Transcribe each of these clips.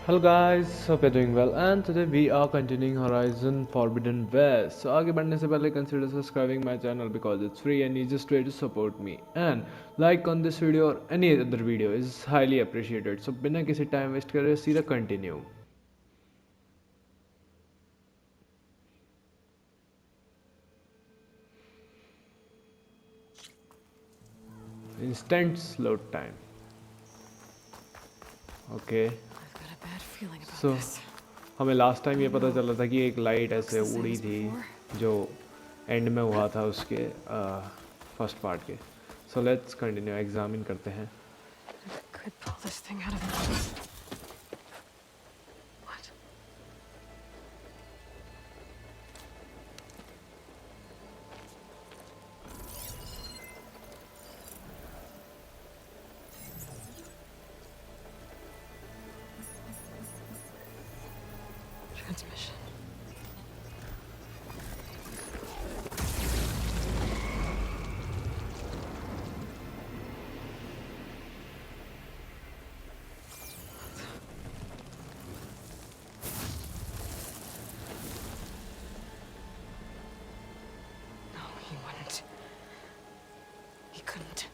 Hello guys, hope you're doing well and today we are continuing Horizon Forbidden West. So आगे बढ़ने से पहले consider subscribing my channel because it's free and easiest way to support me. And like on this video or any other video is highly appreciated. So बिना किसी time waste करे सीधा continue. Instant load time. Okay. So, हमें last time ये पता चला था कि एक लाइट ऐसे उड़ी थी जो एंड में हुआ था उसके फर्स्ट पार्ट के. सो लेट्स कंटिन्यू एग्जामिन करते हैं. Transmission. No, he wouldn't. He couldn't.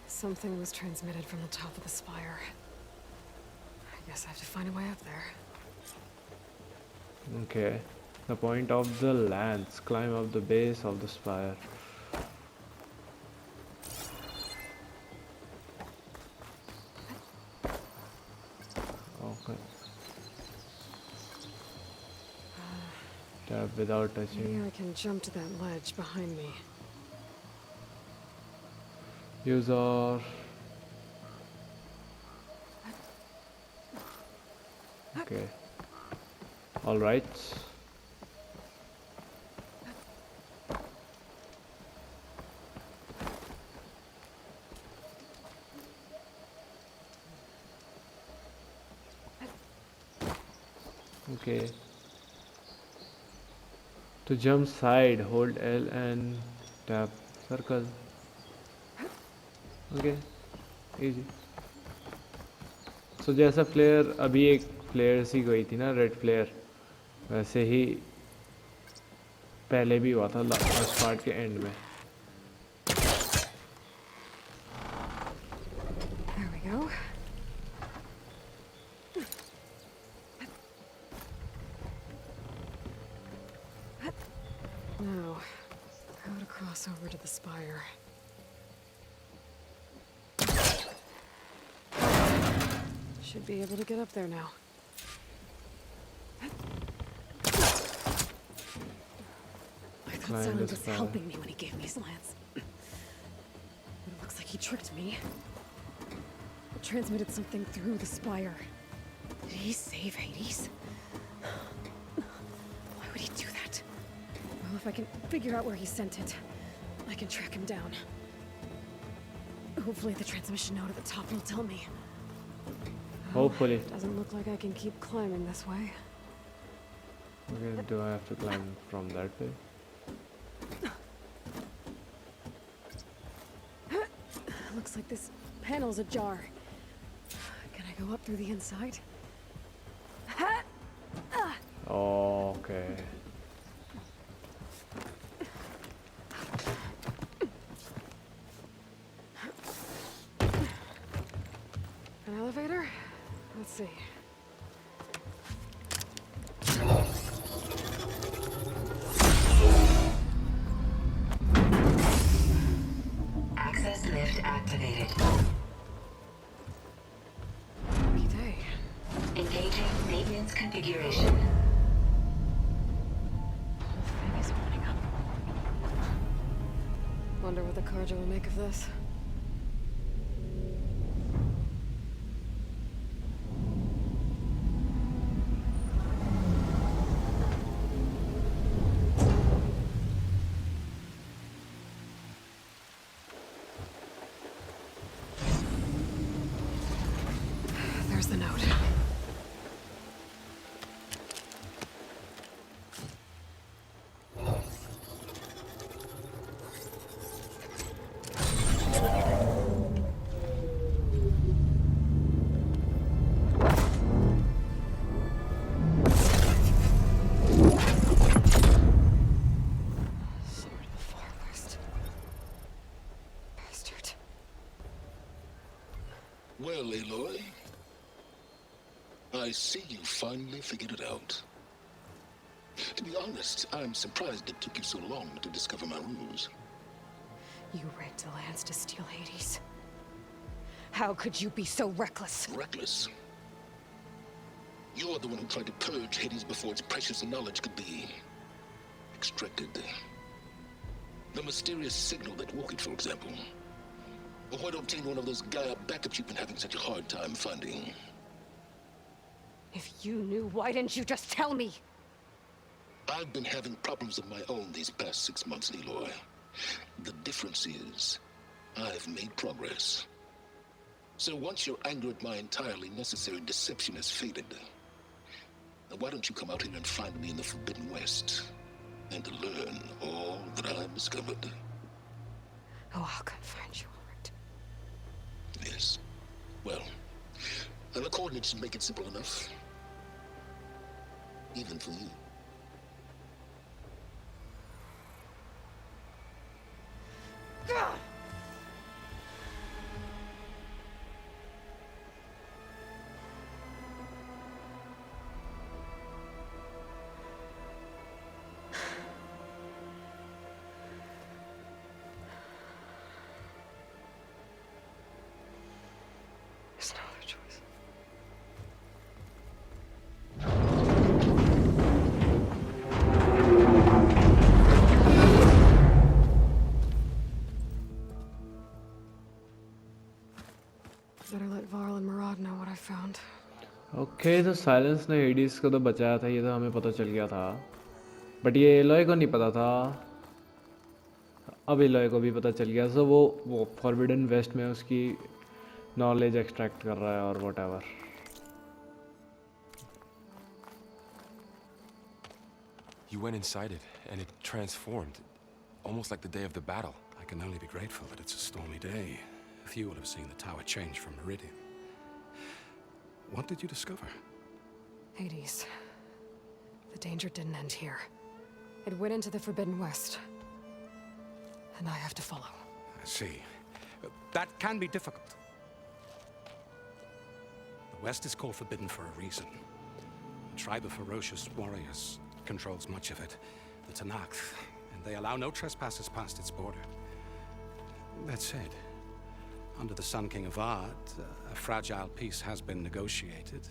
Something was transmitted from the top of the spire. I guess I have to find a way up there. Okay. The point of the lance. Climb up the base of the spire. Okay. Tap without touching. Maybe I can jump to that ledge behind me. Use our... Okay. All right. Okay. To jump side, hold L and tap circle. Okay. Easy. So जैसा flare अभी एक flare सी गई थी ना, red flare, वैसे ही पहले भी हुआ था फर्स्ट पार्ट के एंड में. There we go. Now, how to cross over to the spire. Should be able to get up there now. I thought Silent was helping me when he gave me his lance. But it looks like he tricked me. It transmitted something through the spire. Did he save Hades? Why would he do that? Well, if I can figure out where he sent it, I can track him down. Hopefully the transmission node at the top will tell me. Hopefully. Doesn't look like I can keep climbing this way. Okay, do I have to climb from that way? Looks like this panel's ajar. Can I go up through the inside? Okay. An elevator? Let's see. Access lift activated. Lucky day. Engaging maintenance configuration. The thing is opening up. Wonder what the Carja will make of this. There's the note. Well, Aloy, I see you finally figured it out. To be honest, I'm surprised it took you so long to discover my ruse. You rigged the lands to steal Hades. How could you be so reckless? Reckless. You're the one who tried to purge Hades before its precious knowledge could be extracted. The mysterious signal that woke it, for example. Or why to obtain one of those Gaia backups you've been having such a hard time finding. If you knew, why didn't you just tell me? I've been having problems of my own these past 6 months, Aloy. The difference is, I've made progress. So once your anger at my entirely necessary deception has faded, now why don't you come out here and find me in the Forbidden West, and learn all that I've discovered? Oh, I'll come find you, all right. Yes. Well, the coordinates should make it simple enough. Even for you. God! There's no other choice. Better let Varl and Murad know what I found. Okay तो silence ने हेडिस को तो बचाया था, ये तो हमें पता चल गया था, बट ये एलॉय को नहीं पता था. अब एलॉय को भी पता चल गया. सो वो फॉरबिडन वेस्ट में उसकी नॉलेज एक्सट्रैक्ट कर रहा है और whatever. You went inside it, and it transformed, almost like the day of the battle. I can only be grateful that it's a stormy day. Few will have seen the tower change from Meridian. What did you discover? Hades. The danger didn't end here. It went into the Forbidden West. And I have to follow. I see. That can be difficult. The West is called Forbidden for a reason. A tribe of ferocious warriors controls much of it. The Tanakh, and they allow no trespassers past its border. That said, under the Sun King of Ard, a fragile peace has been negotiated,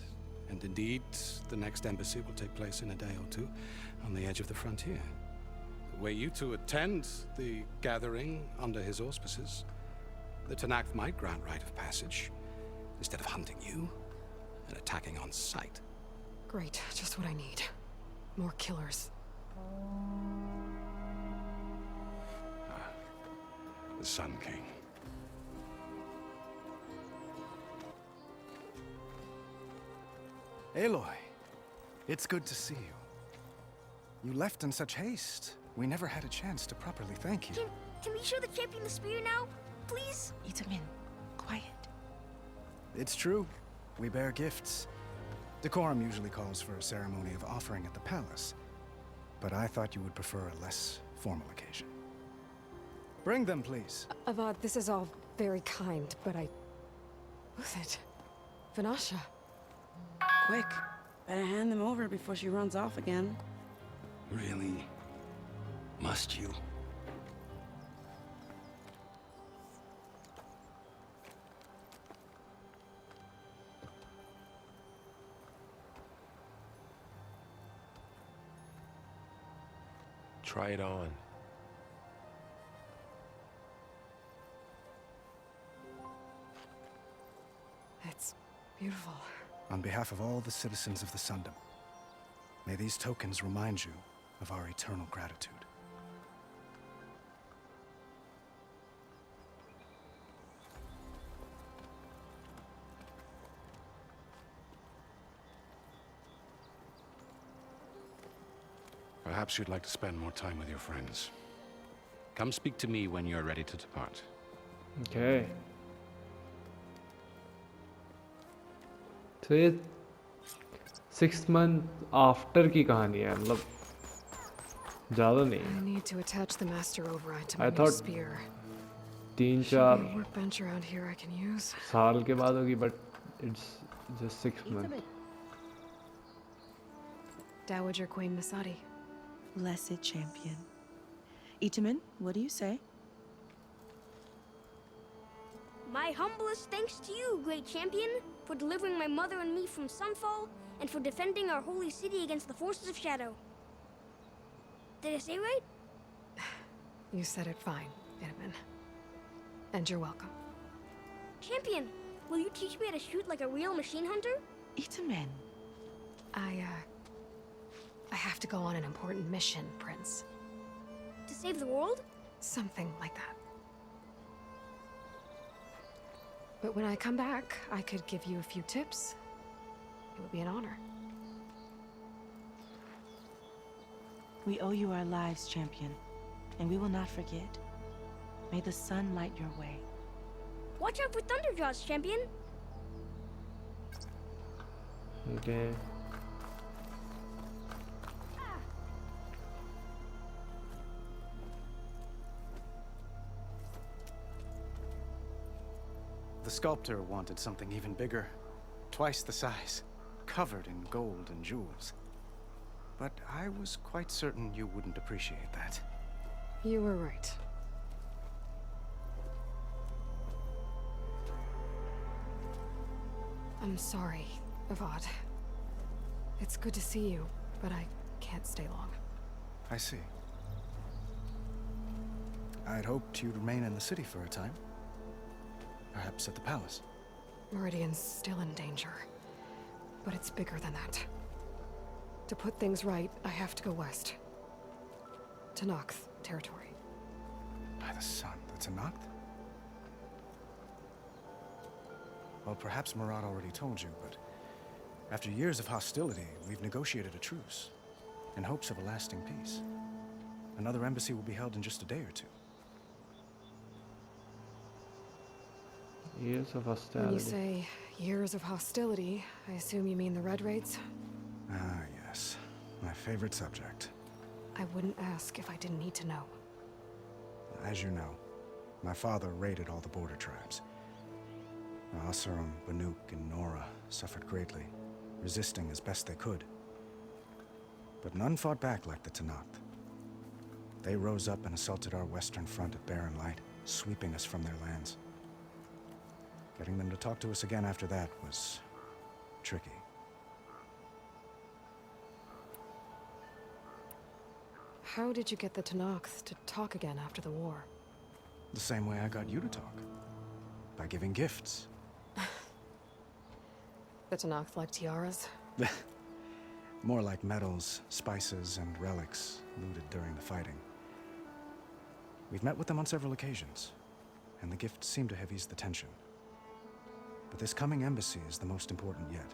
and indeed, the next embassy will take place in a day or two on the edge of the frontier. Were you to attend the gathering under his auspices, the Tanakh might grant right of passage, instead of hunting you and attacking on sight. Great, just what I need. More killers. The Sun King. Aloy, it's good to see you. You left in such haste. We never had a chance to properly thank you. Can we show the champion the spear now? Please? Itamin, quiet. It's true. We bear gifts. Decorum usually calls for a ceremony of offering at the palace. But I thought you would prefer a less formal occasion. Bring them, please. Avad, this is all very kind, but I... Who's it? Vanasha. Quick, better hand them over before she runs off again. Really? Must you? Try it on. It's beautiful. On behalf of all the citizens of the Sundom, may these tokens remind you of our eternal gratitude. Perhaps you'd like to spend more time with your friends. Come speak to me when you're ready to depart. Okay. तो ये 6 month after की कहानी है, मतलब ज़्यादा नहीं. I need to attach the master override to I my new thought- spear. तीन Should चार be a workbench around here I can use. साल के बाद होगी, but it's just 6 months. Dowager Queen Masadi. Blessed champion. Itaman, what do you say? My humblest thanks to you, great champion, for delivering my mother and me from Sunfall, and for defending our holy city against the forces of Shadow. Did I say right? You said it fine, Itaman. And you're welcome. Champion, will you teach me how to shoot like a real machine hunter? Itaman. I have to go on an important mission, Prince. To save the world? Something like that. But when I come back, I could give you a few tips. It would be an honor. We owe you our lives, champion, and we will not forget. May the sun light your way. Watch out for Thunderjaws, champion. Okay. The sculptor wanted something even bigger, twice the size, covered in gold and jewels. But I was quite certain you wouldn't appreciate that. You were right. I'm sorry, Avad. It's good to see you, but I can't stay long. I see. I'd hoped you'd remain in the city for a time. Perhaps at the palace. Meridian's still in danger, but it's bigger than that. To put things right, I have to go west. To Nox territory. By the sun, that's a Noct? Well, perhaps Murad already told you, but after years of hostility, we've negotiated a truce in hopes of a lasting peace. Another embassy will be held in just a day or two. Years of hostility. When you say years of hostility, I assume you mean the Red Raids? Ah, yes. My favorite subject. I wouldn't ask if I didn't need to know. As you know, my father raided all the border tribes. Asurum, Banuk, and Nora suffered greatly, resisting as best they could. But none fought back like the Tenakth. They rose up and assaulted our western front at Barren Light, sweeping us from their lands. Getting them to talk to us again after that was tricky. How did you get the Tenakth to talk again after the war? The same way I got you to talk. By giving gifts. The Tenakth like tiaras? More like medals, spices, and relics looted during the fighting. We've met with them on several occasions, and the gifts seem to have eased the tension. But this coming embassy is the most important yet.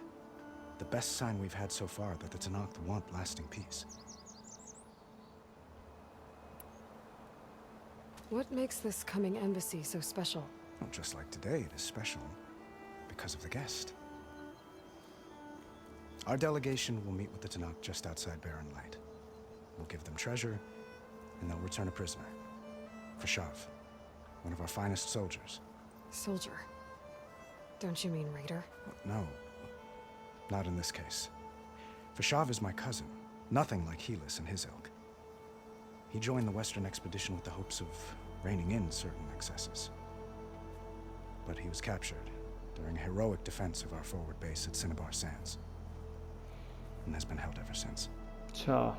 The best sign we've had so far that the Tenakth want lasting peace. What makes this coming embassy so special? Well, just like today, it is special because of the guest. Our delegation will meet with the Tenakth just outside Barren Light. We'll give them treasure, and they'll return a prisoner. Fashav, one of our finest soldiers. Soldier? Don't you mean raider? No, not in this case. Fashav is my cousin, nothing like Helis and his ilk. He joined the Western expedition with the hopes of reining in certain excesses. But he was captured during a heroic defense of our forward base at Cinnabar Sands, and has been held ever since. अच्छा,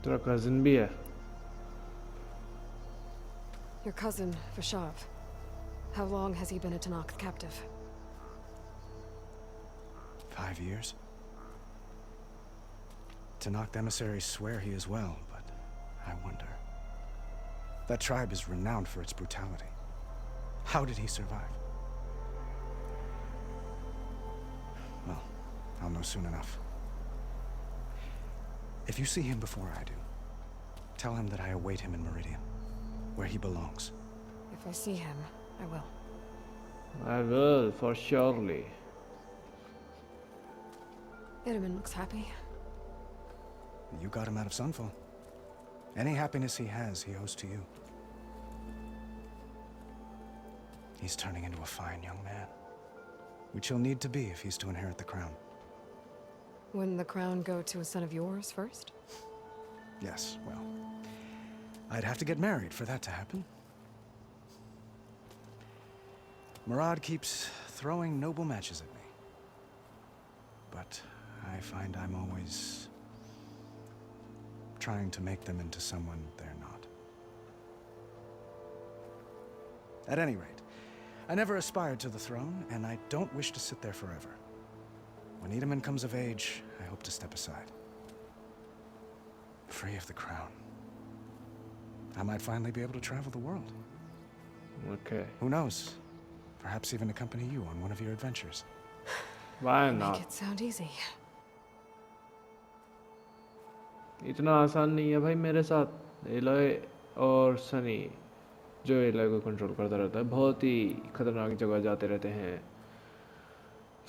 तेरा cousin भी है? Your cousin, Fashav. How long has he been a Tenakth captive? 5 years. Tenakth emissaries swear he is well, but I wonder. That tribe is renowned for its brutality. How did he survive? Well, I'll know soon enough. If you see him before I do, tell him that I await him in Meridian, where he belongs. If I see him, I will. I will, for surely. Itaman looks happy. You got him out of Sunfall. Any happiness he has, he owes to you. He's turning into a fine young man, which he'll need to be if he's to inherit the crown. Wouldn't the crown go to a son of yours first? Yes, well, I'd have to get married for that to happen. Murad keeps throwing noble matches at me. But I find I'm always trying to make them into someone they're not. At any rate, I never aspired to the throne, and I don't wish to sit there forever. When Edaman comes of age, I hope to step aside. Free of the crown. I might finally be able to travel the world. Okay. Who knows? Perhaps even accompany you on one of your adventures. Why not? Make it sound easy. इतना आसान नहीं है भाई मेरे साथ alloy और सनी जो alloy को कंट्रोल करता रहता है बहुत ही खतरनाक जगह जाते रहते हैं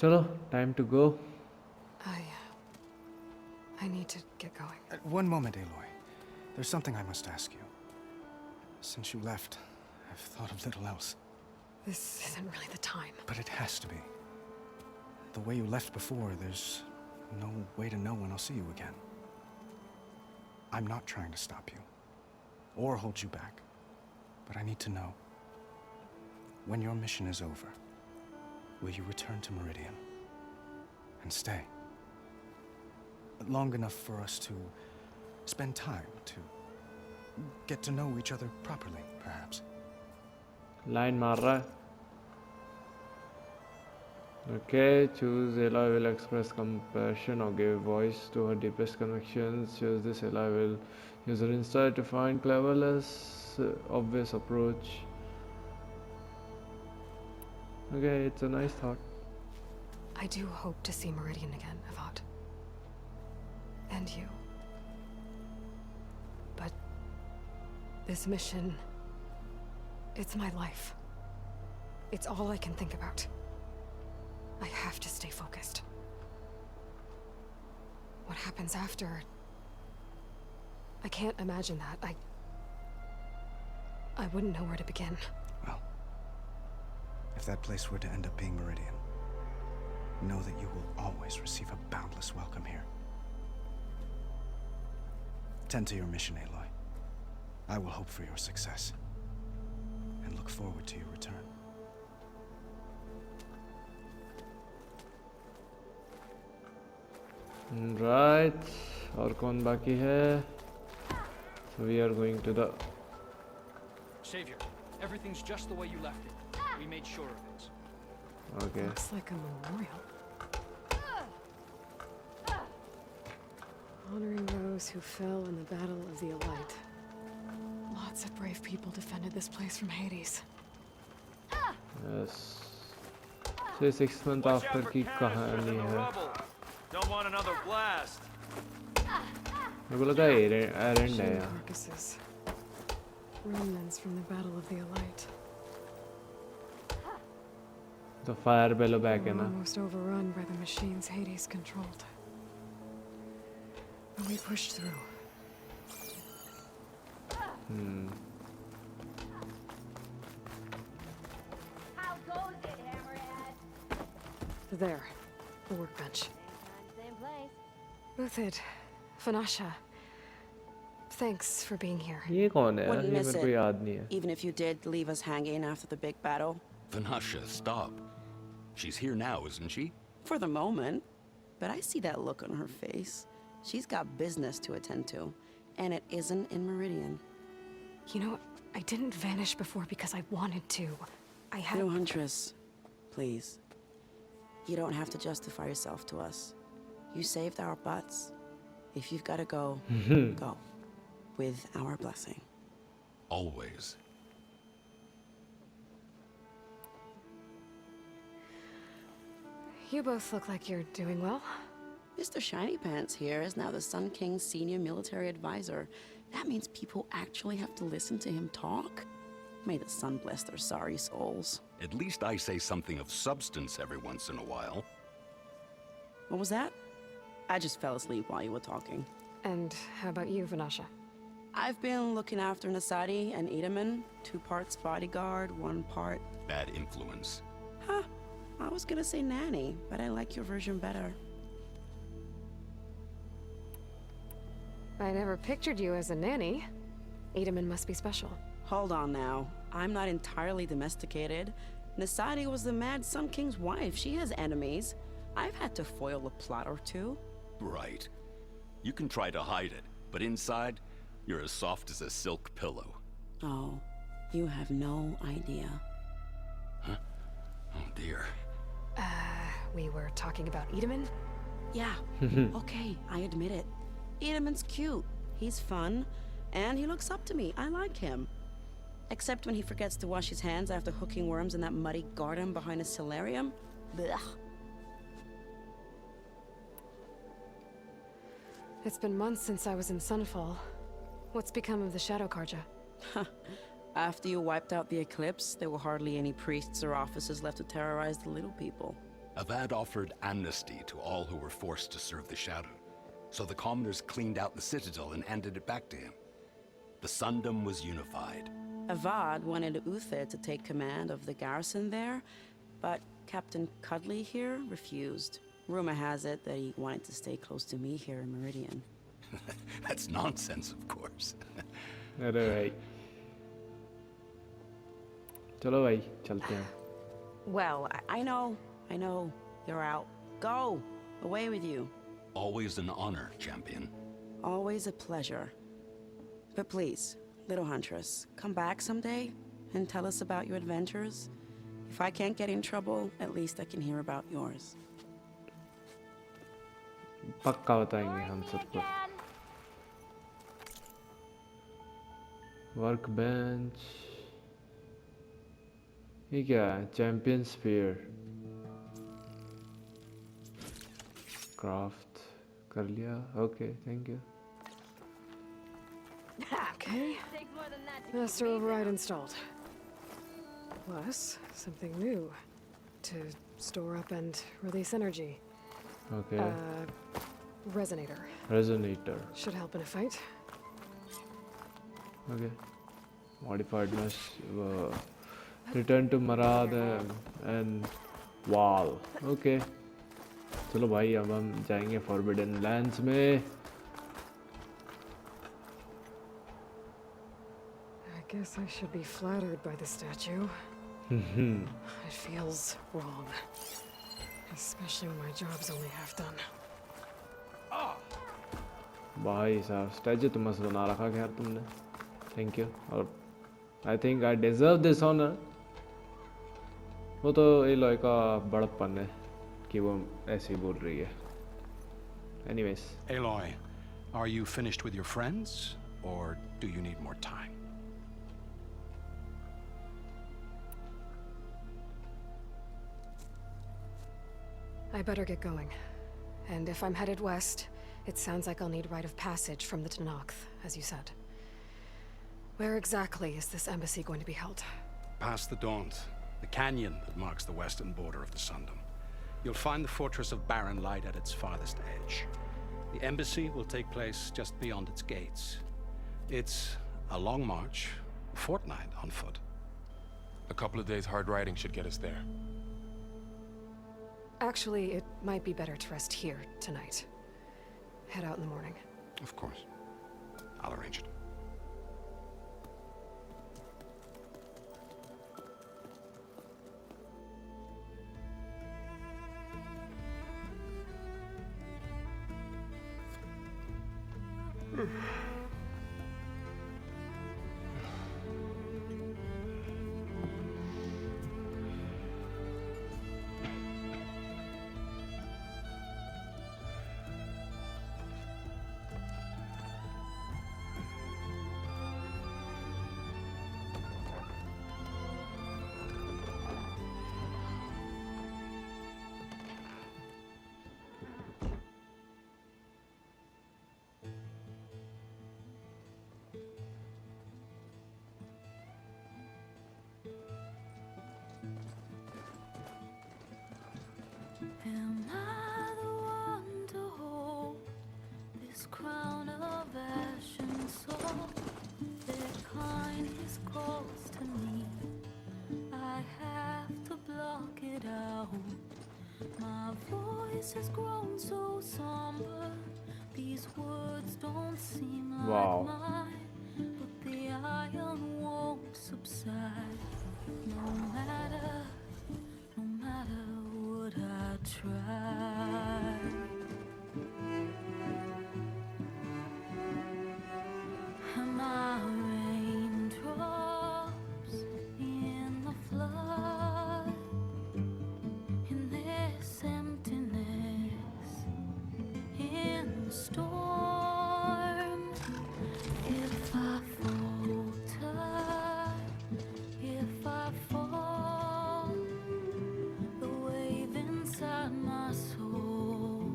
चलो time to go I need to get going. One moment, Aloy. There's something I must ask you. Since you left, I've thought of little else. This isn't really the time. But it has to be. The way you left before, there's no way to know when I'll see you again. I'm not trying to stop you, or hold you back. But I need to know, when your mission is over, will you return to Meridian and stay? Long enough for us to spend time, to get to know each other properly, perhaps. Line मार रहा है Okay, choose Aloy will express compassion or give voice to her deepest convictions. Choose this Aloy will use her insight to find clever, less obvious approach. Okay, it's a nice thought. I do hope to see Meridian again, Avad. And you. But this mission, it's my life. It's all I can think about. I have to stay focused. What happens after? I can't imagine that. I wouldn't know where to begin. Well, if that place were to end up being Meridian, know that you will always receive a boundless welcome here. Tend to your mission, Aloy. I will hope for your success, and look forward to your return. Right, और कौन बाकी है? So we are going to the Savior, everything's just the way you left it. We made sure of it. Okay. Looks like a memorial. Honoring those who fell in the Battle of the Elite. Lots of brave people defended this place from Hades. Yes. So 6 months after की कहानी है. Don't want another blast. मेरे को लगा errand है यार. Carcasses. Remnants from the Battle of the Elite. The fire bellow back है ना. Almost overrun by the machines Hades controlled. But we pushed through. How goes it, Hammerhead? There, the workbench. Same place. Uthid, Fanasha, thanks for being here. ये कौन है? Wouldn't ये miss मेरे को it. याद नहीं है. Even if you did leave us hanging after the big battle. Vanasha, stop. She's here now, isn't she? For the moment. But I see that look on her face. She's got business to attend to. And it isn't in Meridian. You know, I didn't vanish before because I wanted to. I had... No, Huntress. Please. You don't have to justify yourself to us. You saved our butts. If you've got to go, go. With our blessing. Always. You both look like you're doing well. Mr. Shiny Pants here is now the Sun King's senior military advisor. That means people actually have to listen to him talk? May the sun bless their sorry souls. At least I say something of substance every once in a while. What was that? I just fell asleep while you were talking. And how about you, Vanasha? I've been looking after Nasadi and Edaman, 2 parts bodyguard, 1 part... Bad influence. Huh. I was gonna say nanny, but I like your version better. I never pictured you as a nanny. Edaman must be special. Hold on now. I'm not entirely domesticated. Nasadi was the Mad Sun King's wife. She has enemies. I've had to foil a plot or 2. Right. You can try to hide it, but inside, you're as soft as a silk pillow. Oh, you have no idea. Huh? Oh dear. We were talking about Edaman? Yeah, okay, I admit it. Edaman's cute. He's fun, and he looks up to me. I like him. Except when he forgets to wash his hands after hooking worms in that muddy garden behind his solarium. Blech. It's been months since I was in Sunfall. What's become of the Shadow Karja? After you wiped out the eclipse, there were hardly any priests or officers left to terrorize the little people. Avad offered amnesty to all who were forced to serve the Shadow. So the commoners cleaned out the citadel and handed it back to him. The Sundom was unified. Avad wanted Uther to take command of the garrison there, but Captain Cudley here refused. Rumor has it that he wanted to stay close to me here in Meridian. That's nonsense, of course. अरे भाई चलो भाई चलते हैं. Well, I know. You're out. Go! Away with you. Always an honor, champion. Always a pleasure. But please, little huntress, come back someday and tell us about your adventures. If I can't get in trouble, at least I can hear about yours. पक्का बताएंगे हम सबको. Workbench. ये क्या है? Champion Spear. Craft कर लिया. Okay, thank you. Okay. Master override installed. Plus, something new. To store up and release energy. Okay. Resonator. Resonator. Should help in a fight. Okay. Modified mesh. Return to Marad and Wall. Okay. चलो भाई अब हम जाएंगे Forbidden Lands में. I guess I should be flattered by the statue. It feels wrong. Especially when my job's only half done. भाई साहब statue तो मस्त बना रखा खैर तुमने. Thank you. और I think I deserve this honour. वो तो एलॉय का बड़प्पन है कि वो ऐसे ही बोल रही है. Anyways. Aloy, are you finished with your friends, or do you need more time? I better get going. And if I'm headed west, it sounds like I'll need rite of passage from the Tenakth, as you said. Where exactly is this embassy going to be held? Past the Daunt, the canyon that marks the western border of the Sundom. You'll find the fortress of Barren Light at its farthest edge. The embassy will take place just beyond its gates. It's a long march, a fortnight on foot. A couple of days hard riding should get us there. Actually, it might be better to rest here tonight. Head out in the morning. Of course. I'll arrange it. My voice has grown so somber. These words don't seem like Wow. mine, but the iron won't subside. No matter what I try. And my raindrops in the flood, in this emptiness, in the storm. If I falter, if I fall, the wave inside my soul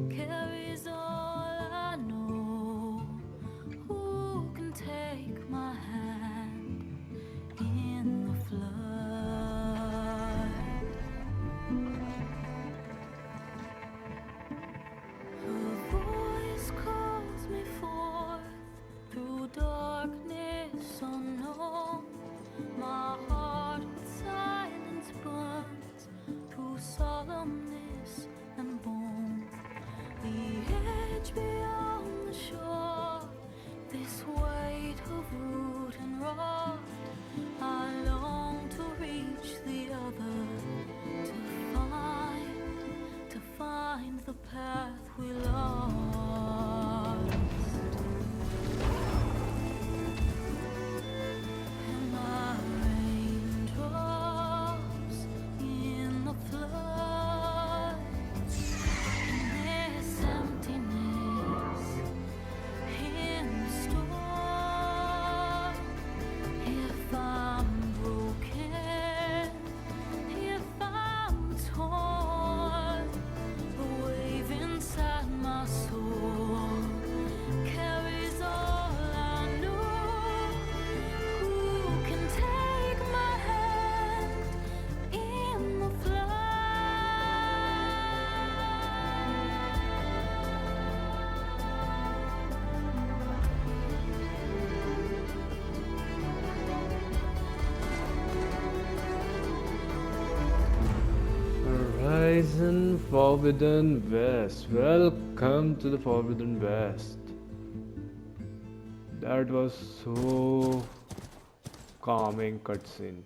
carries all I know. Who can take my hand in the flood? Her voice calls me forth through darkness unknown. My heart with silence burns through solemnness and bone. The edge beyond the shore, this weight of root and rod. I long to reach the other, to find the path we lost. And my raindrops in the flood, in this emptiness, in the storm. If I'm broken, if I'm torn, the wave inside my soul carries all I know. Who can take my hand in the flood? Horizon Forbidden West. Welcome to the Forbidden West. That was so calming cutscene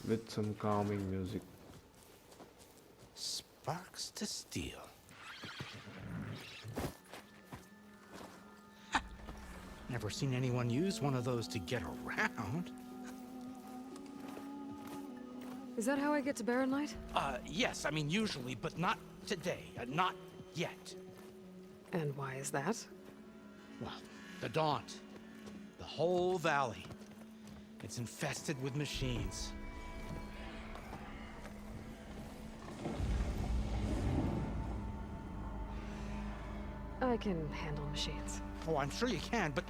with some calming music. Sparks to steel. Never seen anyone use one of those to get around. Is that how I get to Barren Light? Yes, I mean usually, but not today. Not yet. And why is that? Well, the Daunt. The whole valley. It's infested with machines. I can handle machines. Oh, I'm sure you can, but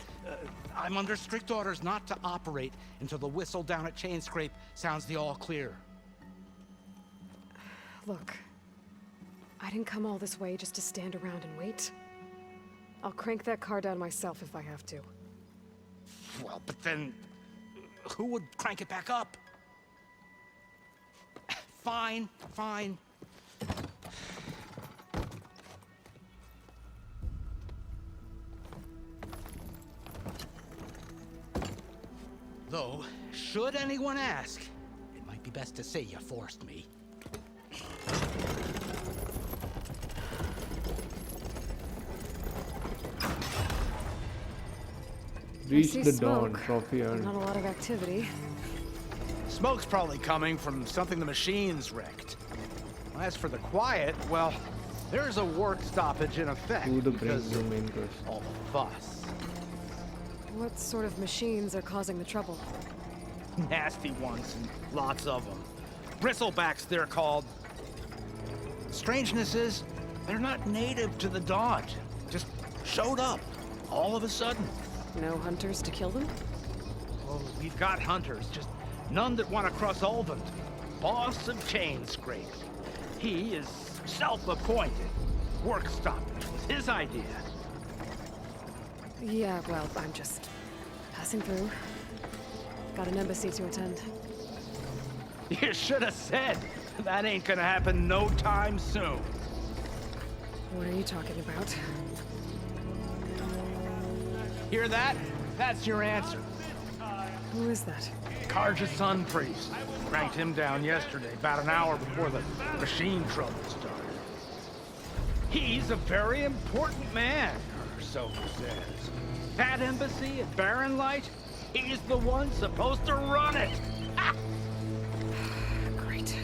I'm under strict orders not to operate until the whistle down at Chainscrape sounds the all clear. Look, I didn't come all this way just to stand around and wait. I'll crank that car down myself if I have to. Well, but then who would crank it back up? Fine, fine. Though, should anyone ask, it might be best to say you forced me. Reach the smoke, dawn, trophy but earned. not a lot of activity. Smoke's probably coming from something the machines wrecked. As for the quiet, well, there's a work stoppage in effect Who the because brings the main quest? of all the fuss. What sort of machines are causing the trouble? Nasty ones, and lots of them. Bristlebacks, they're called. Strangeness is, they're not native to the Daunt. Just showed up, all of a sudden. No hunters to kill them? Oh, we've got hunters, just none that want to cross Ulvund. Boss of Chainscrape. He is self-appointed. Work stoppage was his idea. Yeah, well, I'm just passing through. Got an embassy to attend. You should have said. That ain't gonna happen no time soon. What are you talking about? Hear that? That's your answer. Who is that? Karja's son priest. Cranked him down yesterday, about an hour before the machine trouble started. He's a very important man, or so he says. That embassy at Barren Light, he's the one supposed to run it. Ha! Great.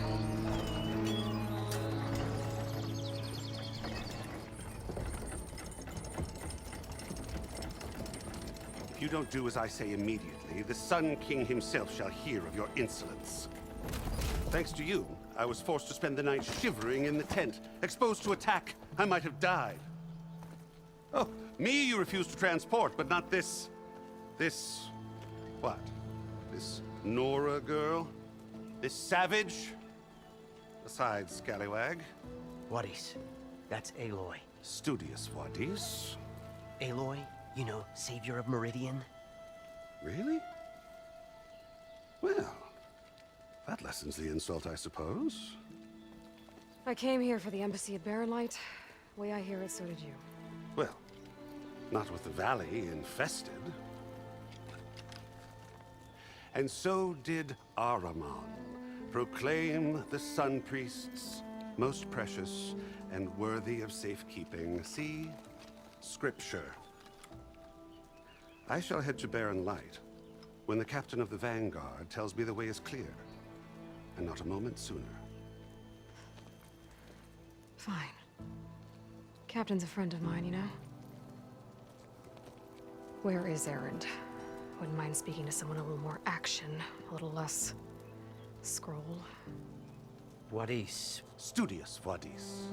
If you don't do as I say immediately, the Sun King himself shall hear of your insolence. Thanks to you, I was forced to spend the night shivering in the tent. Exposed to attack, I might have died. Oh, me you refuse to transport, but not this... what? This Nora girl? This savage? Besides, scallywag. Wadis. That's Aloy. Studious Wadis. Aloy, you know, savior of Meridian. Really? Well, that lessens the insult, I suppose. I came here for the embassy at Barren Light. Way I hear it, so did you. Well, not with the valley infested. And so did Ahriman, proclaim the Sun Priests most precious and worthy of safekeeping. See? Scripture. I shall head to Barren Light when the captain of the Vanguard tells me the way is clear, and not a moment sooner. Fine. Captain's a friend of mine, you know? Where is Erend? Wouldn't mind speaking to someone a little more action, a little less... scroll. Wadis. Studious Wadis.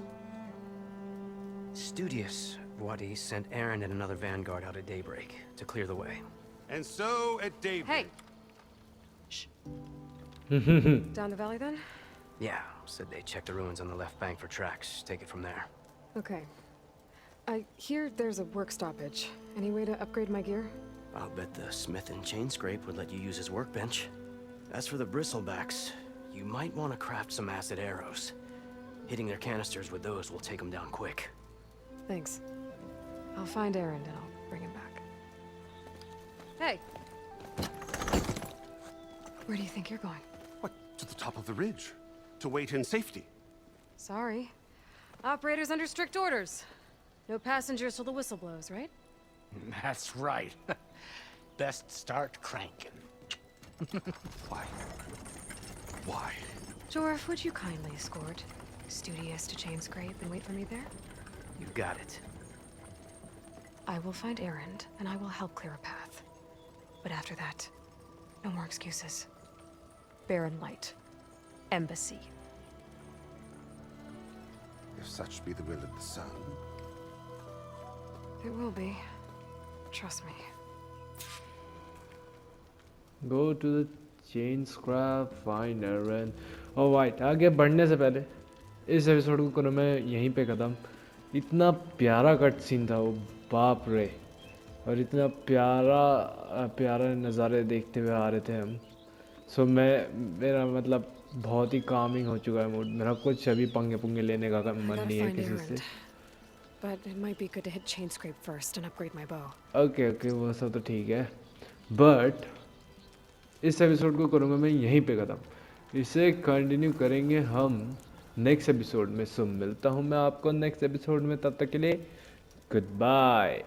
Studious Wadis sent Aaron and another Vanguard out at daybreak to clear the way. And so at daybreak... Hey! Shh. Down the valley then? Yeah, said they checked the ruins on the left bank for tracks. Take it from there. Okay. I hear there's a work stoppage. Any way to upgrade my gear? I'll bet the smith and chain scrape would let you use his workbench. As for the bristlebacks, you might want to craft some acid arrows. Hitting their canisters with those will take them down quick. Thanks. I'll find Erend and I'll bring him back. Hey! Where do you think you're going? What, to the top of the ridge? To wait in safety? Sorry. Operator's under strict orders. No passengers till the whistle blows, right? That's right. Best start cranking. Why? Why? Jorf, would you kindly escort Studious to chain scrape and wait for me there? You got it. I will find Erend, and I will help clear a path. But after that, no more excuses. Barren Light. Embassy. If such be the will of the sun. It will be. Trust me. Go to the chain scrap, find Erend. Oh wait, आगे बढ़ने से पहले इस episode को करूँ मैं यहीं पे खत्म. इतना प्यारा कट सीन था वो, बाप रे. और इतना प्यारा नज़ारे देखते हुए आ रहे थे हम. सो मेरा मतलब बहुत ही कामिंग हो चुका है मूड. मेरा कुछ अभी पंगे लेने का मन नहीं है किसी से. But it might be good to hit chain scrape first and upgrade my bow. Okay, वो सब तो ठीक है. But इस एपिसोड को करूँगा मैं यहीं पे खत्म. इसे कंटिन्यू करेंगे हम नेक्स्ट एपिसोड में. सो मिलता हूँ मैं आपको नेक्स्ट एपिसोड में. तब तक के लिए गुड बाय.